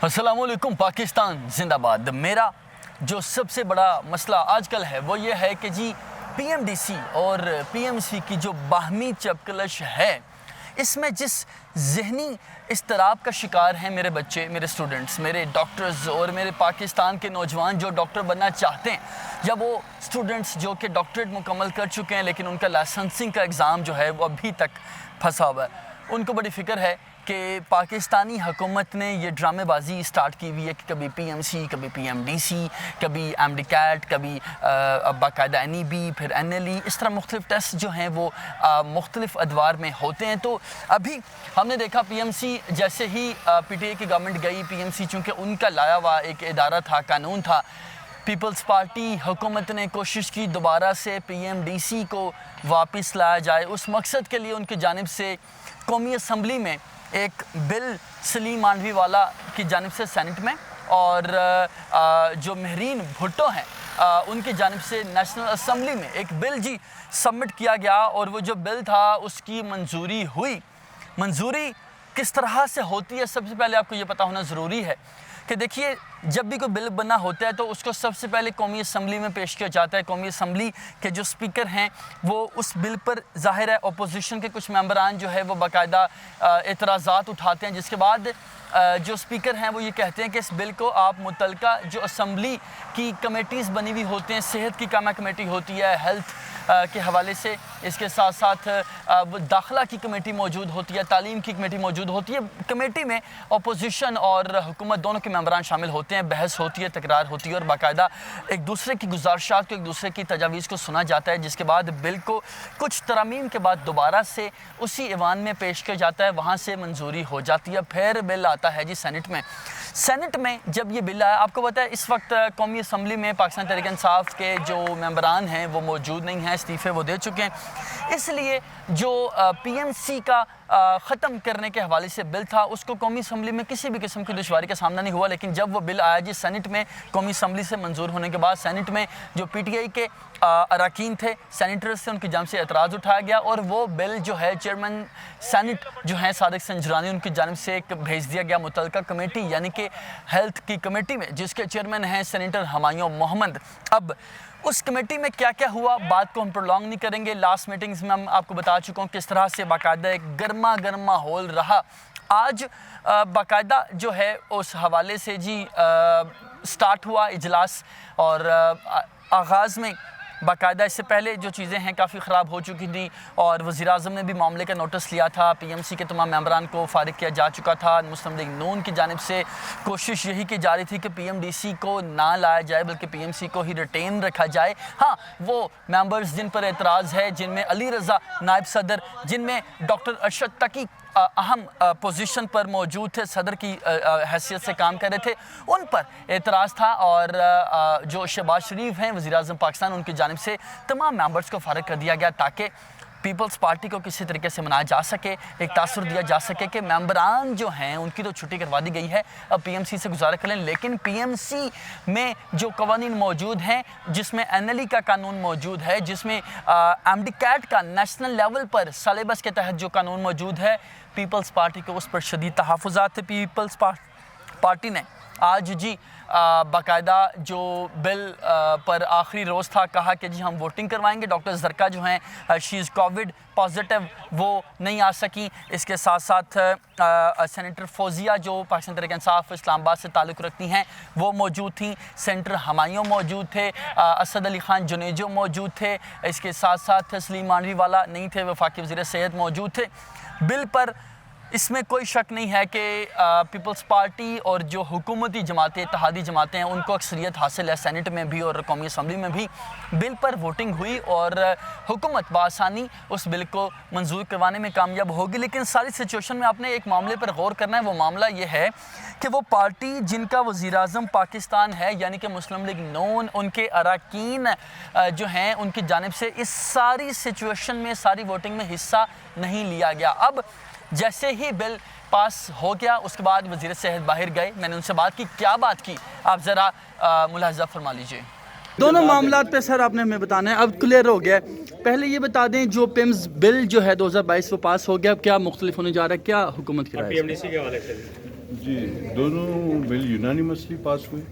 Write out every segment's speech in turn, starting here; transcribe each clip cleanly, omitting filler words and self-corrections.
अस्सलाम वालेकुम। पाकिस्तान जिंदाबाद। मेरा जो सबसे बड़ा मसला आजकल है वो ये है कि जी पीएमडीसी और पीएमसी की जो बाहमी चपकलश है, इसमें जिस ज़हनी इस्तराब का शिकार हैं मेरे बच्चे, मेरे स्टूडेंट्स, मेरे डॉक्टर्स और मेरे पाकिस्तान के नौजवान जो डॉक्टर बनना चाहते हैं, या वो स्टूडेंट्स जो कि डॉक्टरेट मुकम्मल कर चुके हैं लेकिन उनका लाइसेंसिंग का एग्ज़ाम जो है वो अभी तक फंसा हुआ है, उनको बड़ी फ़िक्र है कि पाकिस्तानी हुकूमत ने ये ड्रामेबाजी स्टार्ट की हुई है कि कभी पीएमसी, कभी पीएमडीसी, कभी एमडीकैट, कभी बाकायदा एनईबी, फिर एनएलई, इस तरह मुख्तलिफ टेस्ट जो हैं वो मुख्तलिफ अदवार में होते हैं। तो अभी हमने देखा पीएमसी जैसे ही पीटीआई की गवर्नमेंट गई, पीएमसी चूँकि उनका लाया हुआ एक इदारा था, कानून था, पीपल्स पार्टी हुकूमत ने कोशिश की दोबारा से पीएमडीसी को वापस लाया जाए। उस मकसद के लिए उनकी जानिब से कौमी असम्बली में एक बिल सलीम मानवी वाला की जानिब से सेनेट में और जो महरीन भुट्टो हैं उनकी जानिब से नेशनल असम्बली में एक बिल जी सबमिट किया गया। और वो जो बिल था उसकी मंजूरी हुई। मंजूरी किस तरह से होती है, सबसे पहले आपको ये पता होना ज़रूरी है कि देखिए, जब भी कोई बिल बना होता है तो उसको सबसे पहले कौमी असम्बली में पेश किया जाता है। कौमी असम्बली के जो स्पीकर हैं वो उस बिल पर ज़ाहिर है अपोजिशन के कुछ मेंबरान जो है वो बाकायदा एतराज़ात उठाते हैं, जिसके बाद जो स्पीकर हैं वो ये कहते हैं कि इस बिल को आप मुतलका जो असम्बली की कमेटीज़ बनी हुई होती हैं, सेहत की कामा कमेटी होती है, हेल्थ के हवाले से, इसके साथ साथ दाखिला की कमेटी मौजूद होती है, तालीम की कमेटी मौजूद होती है। कमेटी में अपोजिशन और हुकूमत दोनों के मेंबरान शामिल होते हैं, बहस होती है, तकरार होती है और बाकायदा एक दूसरे की गुजारिशात को, एक दूसरे की तजावीज़ को सुना जाता है, जिसके बाद बिल को कुछ तरमीम के बाद दोबारा से उसी ईवान में पेश किया जाता है, वहाँ से मंजूरी हो जाती है। फिर बिल आता है जी सेनेट में। सेनेट में जब ये बिल आया, आपको पता है इस वक्त कौमी असम्बली में पाकिस्तान तहरीक इंसाफ के जो मेंबरान हैं वो मौजूद नहीं हैं, इस्तीफ़े वो दे चुके हैं। इसलिए जो पीएमसी का ख़त्म करने के हवाले से बिल था उसको कौमी असम्बली में किसी भी किस्म की दुश्वारी का सामना नहीं हुआ। लेकिन जब वो बिल आया जी सेनेट में, कौमी असम्बली से मंजूर होने के बाद सेनेट में जो पीटीआई के अरकान थे, सेनेटर्स से, उनकी जानिब से एतराज़ उठाया गया और वो बिल जो है चेयरमैन सेनेट जो है सादिक संजरानी, उनकी जानिब से एक भेज दिया गया मुतलका कमेटी यानी कि हेल्थ की कमेटी में, जिसके चेयरमैन हैं सेनेटर हुमायूं मोहम्मद। अब उस कमेटी में क्या क्या हुआ, बात को हम प्रोलॉन्ग नहीं करेंगे। लास्ट मीटिंग्स में हम आपको बता चुका हूँ किस तरह से बाकायदा एक गर्मा गर्म माहौल रहा। आज बाकायदा जो है उस हवाले से जी स्टार्ट हुआ इजलास और आगाज़ में बाकायदा इससे पहले जो चीज़ें हैं काफ़ी ख़राब हो चुकी थी और वज़ीर-ए-आज़म ने भी मामले का नोटिस लिया था। पीएमसी के तमाम मेंबरान को फ़ारिग किया जा चुका था। मुस्लिम लीग नून की जानिब से कोशिश यही की जा रही थी कि पीएमडीसी को ना लाया जाए बल्कि पीएमसी को ही रिटेन रखा जाए। हाँ, वो मेंबर्स जिन पर एतराज़ है, जिनमें अली रज़ा नायब सदर, जिनमें डॉक्टर अरशद तकी अहम पोजीशन पर मौजूद थे, सदर की हैसियत से काम कर रहे थे, उन पर एतराज़ था। और जो शहबाज शरीफ हैं वज़ीर-ए-आज़म पाकिस्तान, उनकी जानिब से तमाम मेंबर्स को फ़ारिग कर दिया गया ताकि पीपल्स पार्टी को किसी तरीके से मनाया जा सके, एक तासुर दिया जा सके कि मेंबरान जो हैं उनकी तो छुट्टी करवा दी गई है, अब पीएमसी से गुजारा कर लें। लेकिन पीएमसी में जो कवानीन मौजूद हैं, जिसमें एनएलई का कानून मौजूद है, जिसमें एमडीकैट का नेशनल लेवल पर सिलेबस के तहत जो कानून मौजूद है, पीपल्स पार्टी को उस पर शदीद तहफ़्फ़ुज़ात थे। पीपल्स पार्टी ने आज जी बाकायदा जो बिल पर आखिरी रोज़ था कहा कि जी हम वोटिंग करवाएंगे। डॉक्टर ज़रका जो हैं शी इज़ कोविड पॉजिटिव, वो नहीं आ सकी। इसके साथ साथ सेनेटर फौजिया जो पाकिस्तान तहरीक इंसाफ इस्लामाबाद से ताल्लुक़ रखती हैं वो मौजूद थी। सेनेटर हुमायूं मौजूद थे, असद अली ख़ान जुनेजो मौजूद थे। इसके साथ साथ सलीम मानवी वाला नहीं थे, वफाकी वज़ीर सेहत मौजूद थे। बिल पर इसमें कोई शक नहीं है कि पीपल्स पार्टी और जो हुकूमती जमातें, इत्तेहादी जमातें हैं, उनको अक्सरियत हासिल है सेनेट में भी और कौमी असम्बली में भी। बिल पर वोटिंग हुई और हुकूमत बआसानी उस बिल को मंजूर करवाने में कामयाब होगी। लेकिन सारी सिचुएशन में आपने एक मामले पर गौर करना है। वो मामला ये है कि वो पार्टी जिनका वज़ीर-ए-आज़म पाकिस्तान है यानी कि मुस्लिम लीग नून, उनके अरकान जो हैं उनकी जानिब से इस सारी सिचुएशन में, सारी वोटिंग में हिस्सा नहीं लिया गया। अब जैसे ही बिल पास हो गया उसके बाद वज़ीर सेहत बाहर गए, मैंने उनसे बात की। क्या बात की आप ज़रा मुलाहज़ा फरमा लीजिए। दोनों मामलात पे सर आपने हमें बताना है, अब क्लियर हो गया है। पहले ये बता दें जो पिम्स बिल जो है 2022 वो पास हो गया, अब क्या मुख्तलिफ होने जा रहा है, क्या हुकूमत की राय है? पीएमडीसी के हवाले से जी, दोनों बिल यूनानिमसली पास हुए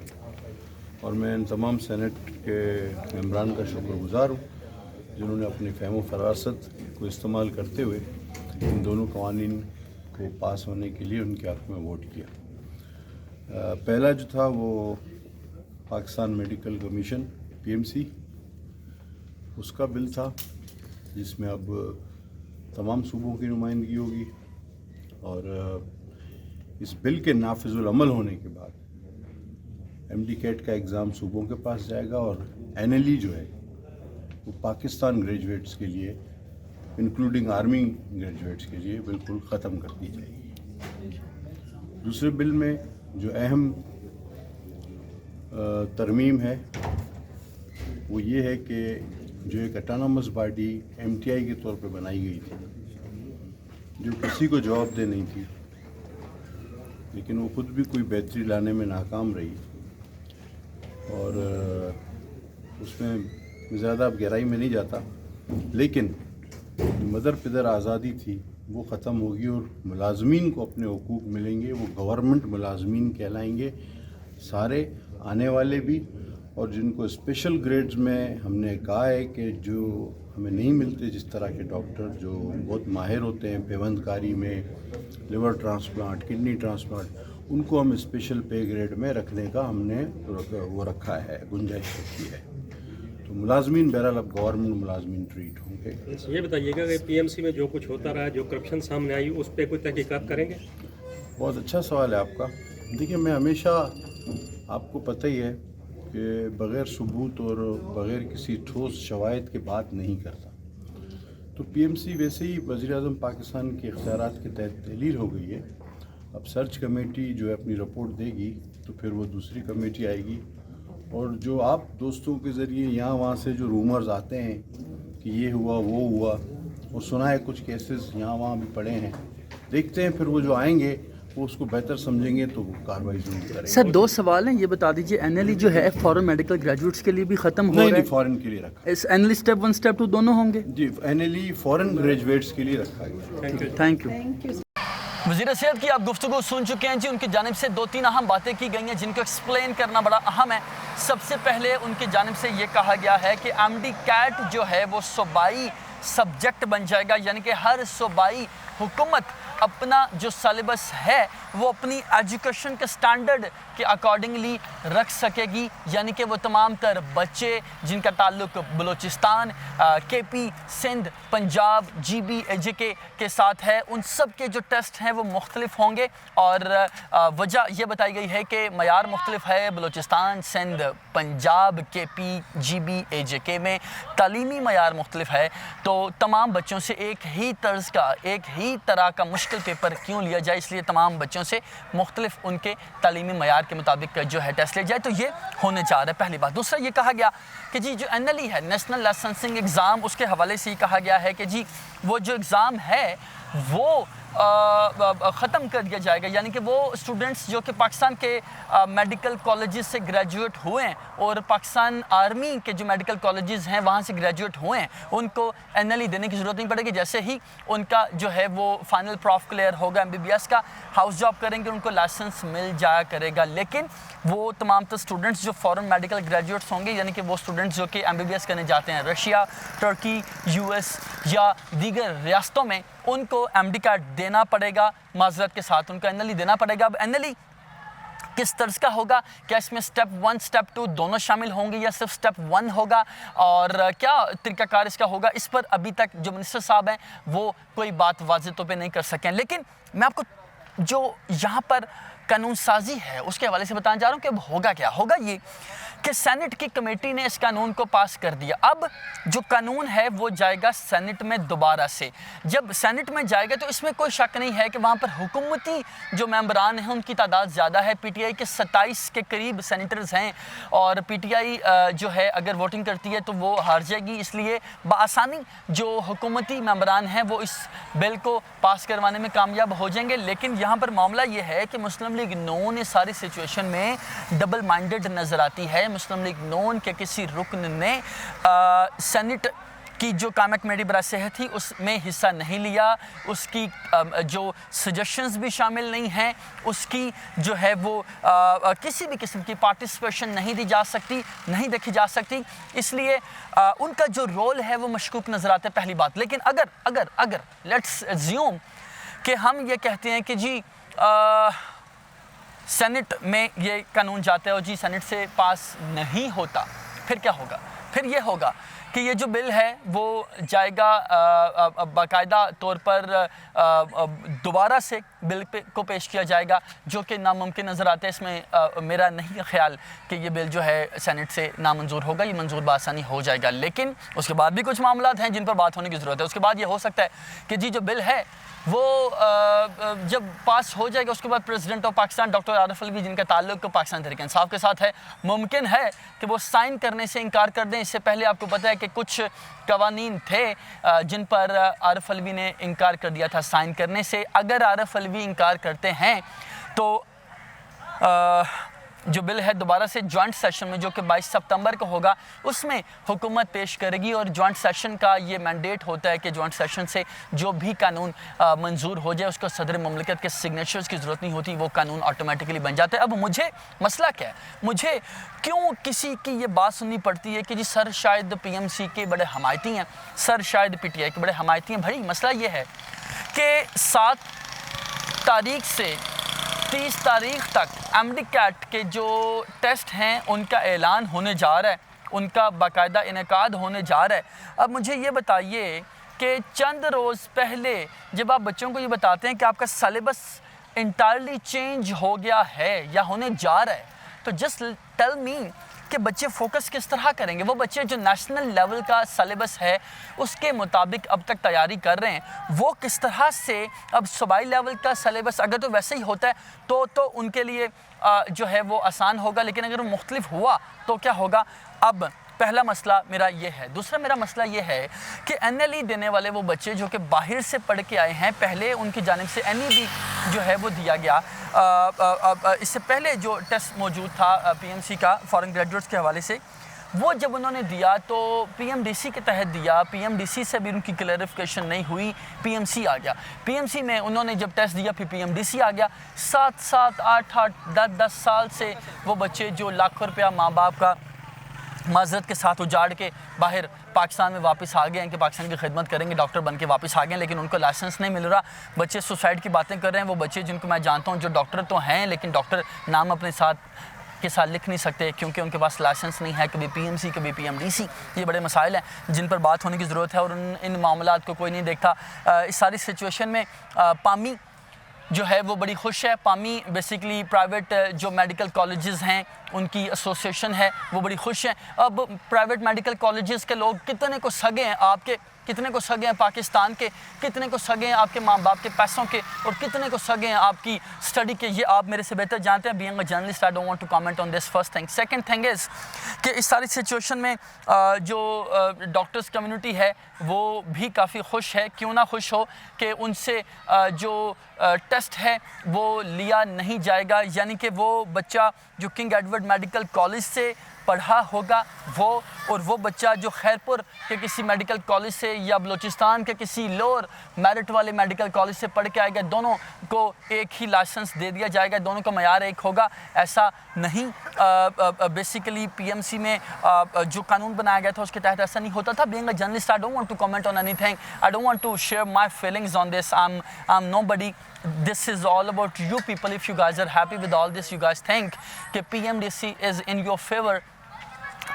और मैं इन तमाम सेनेट के मेंबरान का शुक्रगुजार हूँ जिन्होंने अपनी फ़हम फरासत को इस्तेमाल करते हुए इन दोनों कवानीन को पास होने के लिए उनके हक़ में वोट किया। पहला जो था वो पाकिस्तान मेडिकल कमीशन PMC उसका बिल था जिसमें अब तमाम सूबों की नुमाइंदगी होगी और इस बिल के नाफिजुल अमल होने के बाद MD कैट का एग्ज़ाम सूबों के पास जाएगा और NLE जो है वो पाकिस्तान ग्रेजुएट्स के लिए इंक्लूडिंग आर्मी ग्रेजुएट्स के लिए बिल्कुल ख़त्म कर दी जाएगी। दूसरे बिल में जो अहम तरमीम है वो ये है कि जो एक ऑटोनमस बॉडी MTI के तौर पे बनाई गई थी जो किसी को जवाब दे नहीं थी लेकिन वो खुद भी कोई बेहतरी लाने में नाकाम रही और उसमें ज़्यादा अब गहराई में नहीं जाता लेकिन मदर पिदर आज़ादी थी वो ख़त्म होगी और मुलाजमीन को अपने हुकूक मिलेंगे, वो गवर्नमेंट मुलाजमीन कहलाएंगे सारे आने वाले भी और जिनको स्पेशल ग्रेड्स में हमने कहा है कि जो हमें नहीं मिलते जिस तरह के डॉक्टर जो बहुत माहिर होते हैं पेवंदकारी में लिवर ट्रांसप्लांट किडनी ट्रांसप्लांट उनको हम स्पेशल पे ग्रेड में रखने का हमने वो रखा है गुंजाइश रखी है। तो मुलाजमीन बहरहाल अब गवर्नमेंट मुलाजमीन ट्रीट होंगे। ये बताइएगा कि PMC में जो कुछ होता रहा जो करप्शन सामने आई उस पर कोई तहकीकात करेंगे? बहुत अच्छा सवाल है आपका। देखिए मैं हमेशा आपको पता ही है कि बग़ैर सबूत और बग़ैर किसी ठोस शवाहिद के बात नहीं करता। तो PMC वैसे ही वज़ीर-ए-आज़म पाकिस्तान के इख्तियारात के तहत तहलील हो गई है। अब सर्च कमेटी जो है अपनी रिपोर्ट देगी तो फिर वो दूसरी कमेटी आएगी और जो आप दोस्तों के ज़रिए यहाँ वहाँ से जो रूमर्स आते हैं कि ये हुआ वो हुआ और सुना है कुछ केसेस यहाँ वहाँ भी पड़े हैं, देखते हैं फिर वो जो आएंगे वो उसको बेहतर समझेंगे तो वो कार्रवाई जरूर करेंगे। सर दो सवाल हैं, ये बता दीजिए NLE जो है फॉरेन मेडिकल ग्रेजुएट्स के लिए भी ख़त्म हो रहा है? नहीं, फॉरेन के लिए रखा। इस NLE स्टेप 1 स्टेप 2 दोनों होंगे? जी, NLE फॉरेन ग्रेजुएट्स के लिए रखा गया। Thank you. वज़ीर सेहत की आप गुफ्तगू सुन चुके हैं जी। उनकी जानिब से 2-3 अहम बातें की गई हैं जिनको एक्सप्लेन करना बड़ा अहम है। सबसे पहले उनकी जानिब से ये कहा गया है कि MD कैट जो है वो सूबाई सब्जेक्ट बन जाएगा, यानी कि हर सूबाई हुकूमत अपना जो सिलेबस है वो अपनी एजुकेशन के स्टैंडर्ड के अकॉर्डिंगली रख सकेगी, यानी कि वो तमाम तर बच्चे जिनका ताल्लुक Balochistan, KP, Sindh, Punjab, GB, AJK के साथ है उन सब के जो टेस्ट हैं वो मुख्तलिफ होंगे और वजह यह बताई गई है कि मयार मुख्तलिफ है। Balochistan, Sindh, Punjab, KP, GB, AJK में तालीमी मयार मुख्तलिफ है तो तमाम बच्चों से एक ही तर्ज का एक ही तरह का मुश्किल पेपर क्यों लिया जाए, इसलिए तमाम बच्चों से मुख्तलिफ उनके तालीमी मयार के मुताबिक जो है टेस्ट लिया जाए। तो ये होने जा रहा है पहली बात। दूसरा ये कहा गया कि जी जो NLE है नेशनल लाइसेंसिंग एग्ज़ाम उसके हवाले से ही कहा गया है कि जी वो जो एग्ज़ाम है वो ख़त्म कर दिया जाएगा, यानी कि वो स्टूडेंट्स जो कि पाकिस्तान के मेडिकल कॉलेजेस से ग्रेजुएट हुए हैं और पाकिस्तान आर्मी के जो मेडिकल कॉलेजेस हैं वहाँ से ग्रेजुएट हुए हैं उनको NLE देने की ज़रूरत नहीं पड़ेगी। जैसे ही उनका जो है वो फाइनल प्रॉफ क्लियर होगा MBBS का, हाउस जॉब करेंगे, उनको लाइसेंस मिल जाया करेगा। लेकिन वो तमाम तो स्टूडेंट्स जो फॉरेन मेडिकल ग्रेजुएट्स होंगे, यानी कि वो स्टूडेंट्स जो कि MBBS करने जाते हैं रशिया, टर्की, US या दीगर रियासतों में, उनको MD कार्ड देना पड़ेगा, माजरत के साथ उनको NLE देना पड़ेगा। अब NLE किस तर्ज का होगा, क्या इसमें स्टेप 1 स्टेप 2 दोनों शामिल होंगे या सिर्फ स्टेप 1 होगा और क्या तरीक़ाकार इसका होगा, इस पर अभी तक जो मिनिस्टर साहब हैं वो कोई बात वाज़ेह तौर पे नहीं कर सकें। लेकिन मैं आपको जो यहाँ पर कानून साजी है उसके हवाले से बताना चाह रहा हूँ कि अब होगा क्या। होगा ये कि सेनेट की कमेटी ने इस कानून को पास कर दिया। अब जो कानून है वो जाएगा सेनेट में दोबारा से। जब सेनेट में जाएगा तो इसमें कोई शक नहीं है कि वहाँ पर हुकूमती जो मेंबरान हैं उनकी तादाद ज़्यादा है। PTI के 27 के करीब सेनेटर्स हैं और PTI जो है अगर वोटिंग करती है तो वो हार जाएगी, इसलिए बआसानी जो हुकूमती मेंबरान हैं वो इस बिल को पास करवाने में कामयाब हो जाएंगे। लेकिन यहाँ पर मामला ये है कि मुस्लिम लीग नून इस सारी सिचुएशन में डबल माइंडेड नज़र आती है। मुस्लिम लीग नून के किसी रुकन ने सेनेट کی جو قائمہ کمیٹی برائے صحت تھی اس میں حصہ نہیں لیا، اس کی جو سجیشنز بھی شامل نہیں ہیں، اس کی جو ہے وہ کسی بھی قسم کی پارٹیسپیشن نہیں دی جا سکتی، نہیں دیکھی جا سکتی، اس لیے ان کا جو رول ہے وہ مشکوک نظر آتا ہے، پہلی بات۔ لیکن اگر لیٹس ایزیوم کہ ہم یہ کہتے ہیں کہ جی سینٹ میں یہ قانون جاتا ہے اور جی سینٹ سے پاس نہیں ہوتا، پھر کیا ہوگا؟ پھر یہ ہوگا کہ یہ جو بل ہے وہ جائے گا باقاعدہ طور پر دوبارہ سے بل کو پیش کیا جائے گا، جو کہ ناممکن نظر آتا ہے۔ اس میں میرا نہیں خیال کہ یہ بل جو ہے سینٹ سے نامنظور ہوگا، یہ منظور بآسانی ہو جائے گا، لیکن اس کے بعد بھی کچھ معاملات ہیں جن پر بات ہونے کی ضرورت ہے۔ اس کے بعد یہ ہو سکتا ہے کہ جی جو بل ہے وہ جب پاس ہو جائے گا اس کے بعد پریزیڈنٹ آف پاکستان ڈاکٹر عارف الوی، جن کا تعلق پاکستان تحریک انصاف کے ساتھ ہے، ممکن ہے کہ وہ سائن کرنے سے انکار کر دیں۔ اس سے پہلے آپ کو پتہ ہے کہ کچھ قوانین تھے جن پر عارف الوی نے انکار کر دیا تھا سائن کرنے سے۔ اگر عارف الوی انکار کرتے ہیں تو جو بل ہے دوبارہ سے جوائنٹ سیشن میں، جو کہ 22 ستمبر کو ہوگا، اس میں حکومت پیش کرے گی، اور جوائنٹ سیشن کا یہ مینڈیٹ ہوتا ہے کہ جوائنٹ سیشن سے جو بھی قانون منظور ہو جائے اس کو صدر مملکت کے سگنیچرز کی ضرورت نہیں ہوتی، وہ قانون آٹومیٹکلی بن جاتا ہے۔ اب مجھے مسئلہ کیا ہے؟ مجھے کیوں کسی کی یہ بات سننی پڑتی ہے کہ جی سر شاید پی ایم سی کے بڑے حمایتی ہیں، سر شاید پی ٹی آئی کے بڑے حمایتی ہیں۔ بھائی مسئلہ یہ ہے کہ 7 تاریخ سے 30 تاریخ تک ایم ڈی کیٹ کے جو ٹیسٹ ہیں ان کا اعلان ہونے جا رہا ہے، ان کا باقاعدہ انعقاد ہونے جا رہا ہے۔ اب مجھے یہ بتائیے کہ چند روز پہلے جب آپ بچوں کو یہ بتاتے ہیں کہ آپ کا سلیبس انٹائرلی چینج ہو گیا ہے یا ہونے جا رہا ہے، تو جسٹ ٹیل می کہ بچے فوکس کس طرح کریں گے؟ وہ بچے جو نیشنل لیول کا سلیبس ہے اس کے مطابق اب تک تیاری کر رہے ہیں، وہ کس طرح سے اب صوبائی لیول کا سلیبس اگر تو ویسے ہی ہوتا ہے تو ان کے لیے جو ہے وہ آسان ہوگا، لیکن اگر وہ مختلف ہوا تو کیا ہوگا؟ اب پہلا مسئلہ میرا یہ ہے۔ دوسرا میرا مسئلہ یہ ہے کہ این ایل ای دینے والے وہ بچے جو کہ باہر سے پڑھ کے آئے ہیں، پہلے ان کی جانب سے این ای بھی جو ہے وہ دیا گیا، اس سے پہلے جو ٹیسٹ موجود تھا پی ایم سی کا فارن گریجویٹس کے حوالے سے، وہ جب انہوں نے دیا تو پی ایم ڈی سی کے تحت دیا، پی ایم ڈی سی سے بھی ان کی کلیریفیکیشن نہیں ہوئی، پی ایم سی آ گیا۔ پی ایم سی میں انہوں نے جب ٹیسٹ دیا پھر پی ایم ڈی سی آ گیا۔ 7 8 10 سال سے وہ بچے جو لاکھوں روپیہ ماں باپ کا معذرت کے ساتھ اجاڑ کے باہر پاکستان میں واپس آ گئے ہیں کہ پاکستان کی خدمت کریں گے، ڈاکٹر بن کے واپس آ گئے ہیں، لیکن ان کو لائسنس نہیں مل رہا۔ بچے سوسائڈ کی باتیں کر رہے ہیں، وہ بچے جن کو میں جانتا ہوں جو ڈاکٹر تو ہیں لیکن ڈاکٹر نام اپنے ساتھ لکھ نہیں سکتے کیونکہ ان کے پاس لائسنس نہیں ہے، کبھی پی ایم سی کبھی پی ایم ڈی سی۔ یہ بڑے مسائل ہیں جن پر بات ہونے کی ضرورت ہے اور ان معاملات کو کوئی نہیں دیکھتا۔ اس ساری سچویشن میں پامی جو ہے وہ بڑی خوش ہے۔ پامی بیسیکلی پرائیویٹ جو میڈیکل کالجز ہیں ان کی ایسوسیشن ہے، وہ بڑی خوش ہیں۔ اب پرائیویٹ میڈیکل کالجز کے لوگ کتنے کو سگے ہیں آپ کے، کتنے کو سگے ہیں پاکستان کے، کتنے کو سگے ہیں آپ کے ماں باپ کے پیسوں کے، اور کتنے کو سگے ہیں آپ کی اسٹڈی کے، یہ آپ میرے سے بہتر جانتے ہیں۔ Being a journalist I don't want to comment on this first thing. Second thing is کہ اس ساری سچویشن میں جو ڈاکٹرز کمیونٹی ہے وہ بھی کافی خوش ہے۔ کیوں نہ خوش ہو کہ ان سے جو ٹیسٹ ہے وہ لیا نہیں جائے گا، یعنی کہ وہ بچہ جو کنگ ایڈورڈ میڈیکل کالج سے پڑھا ہوگا وہ بچہ جو خیرپور کے کسی میڈیکل کالج سے یا بلوچستان کے کسی لوور میرٹ والے میڈیکل کالج سے پڑھ کے آئے گا، دونوں کو ایک ہی لائسنس دے دیا جائے گا، دونوں کا معیار ایک ہوگا، ایسا نہیں۔ بیسیکلی پی ایم سی میں جو قانون بنایا گیا تھا اس کے تحت ایسا نہیں ہوتا تھا۔ Being a journalist I don't want to comment on anything, I don't want to share my feelings on this, I am nobody, this is all about you people. If you guys are happy with all this, you guys think that PMDC is in your favor,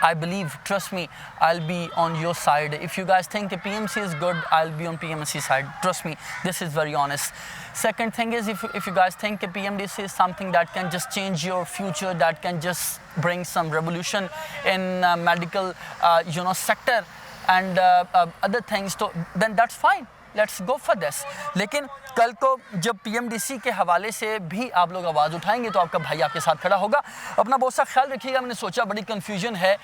I believe, trust me, I'll be on your side. If you guys think that PMC is good, I'll be on PMC side. Trust me, this is very honest. Second thing is, if you guys think that PMDC is something that can just change your future, that can just bring some revolution in medical sector and other things, then that's fine. Let's go for this. لیکن کل کو جب پی M D سی کے حوالے سے بھی آپ لوگ آواز اٹھائیں گے تو آپ کا بھائی آپ کے ساتھ کھڑا ہوگا۔ اپنا بہت سا خیال رکھیے گا۔ میں نے سوچا بڑی کنفیوژن ہے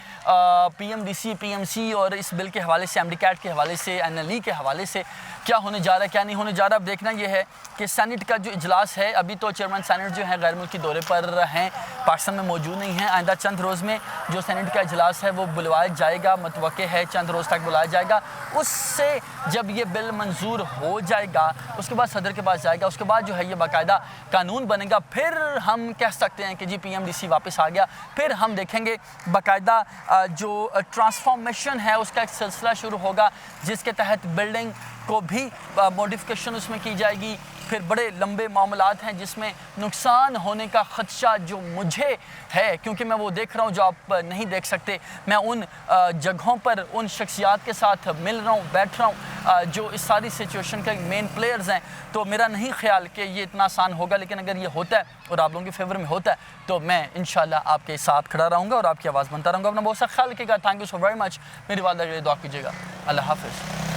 P M D C, P M C اور اس بل کے حوالے سے، ایم ڈی کیٹ کے حوالے سے، این ایل ای کے حوالے سے، کیا ہونے جا رہا ہے کیا نہیں ہونے جا رہا. اب دیکھنا یہ ہے کہ سینٹ کا جو اجلاس ہے, ابھی تو چیئرمین سینٹ جو ہیں غیر ملکی دورے پر ہیں, پاکستان میں موجود نہیں ہیں. آئندہ چند روز میں جو سینٹ کا اجلاس ہے وہ بلوایا جائے گا, متوقع ہے چند روز تک بلایا جائے گا. اس سے جب یہ بل منظور ہو جائے گا اس کے بعد صدر کے پاس جائے گا, اس کے بعد جو ہے یہ باقاعدہ قانون بنے گا. پھر ہم کہہ سکتے ہیں کہ جی پی ایم ڈی سی واپس آ گیا. پھر ہم دیکھیں گے باقاعدہ جو ٹرانسفارمیشن ہے اس کا ایک سلسلہ شروع ہوگا, جس کے تحت بلڈنگ کو بھی موڈیفکیشن اس میں کی جائے گی. پھر بڑے لمبے معاملات ہیں جس میں نقصان ہونے کا خدشہ جو مجھے ہے, کیونکہ میں وہ دیکھ رہا ہوں جو آپ نہیں دیکھ سکتے. میں ان جگہوں پر ان شخصیات کے ساتھ مل رہا ہوں, بیٹھ رہا ہوں جو اس ساری سچویشن کے مین پلیئرز ہیں. تو میرا نہیں خیال کہ یہ اتنا آسان ہوگا, لیکن اگر یہ ہوتا ہے اور آپ لوگوں کے فیور میں ہوتا ہے تو میں انشاءاللہ آپ کے ساتھ کھڑا رہوں گا اور آپ کی آواز بنتا رہوں گا. اپنا بہت سا خیال رکھیے گا. Thank you so very much. میری والدہ کے لیے دعا کیجیے گا. اللہ حافظ.